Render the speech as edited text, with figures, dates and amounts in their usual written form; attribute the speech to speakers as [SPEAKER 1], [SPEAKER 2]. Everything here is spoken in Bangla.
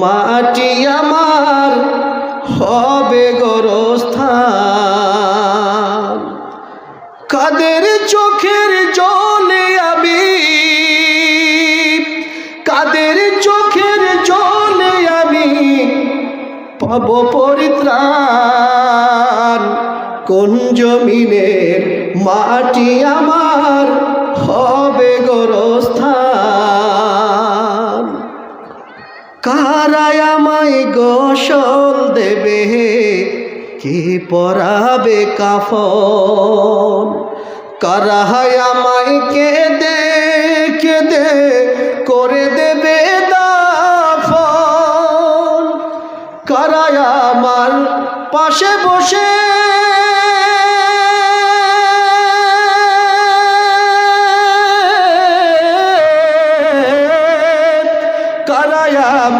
[SPEAKER 1] মাটি আমার হবে গোরস্থান। কাদের চোখের জলে আমি, কাদের চোখের জলে আমি পাব পরিত্রাণ। কোন জমিনের মাটি আমার হবে গোরস্থান। কারায় আমায় গোসল দেবে, কে পরাবে কাফন। কারায় আমায় কেঁদে কেঁদে করে দেবে দাফন। কারায় আমার পাশে বসে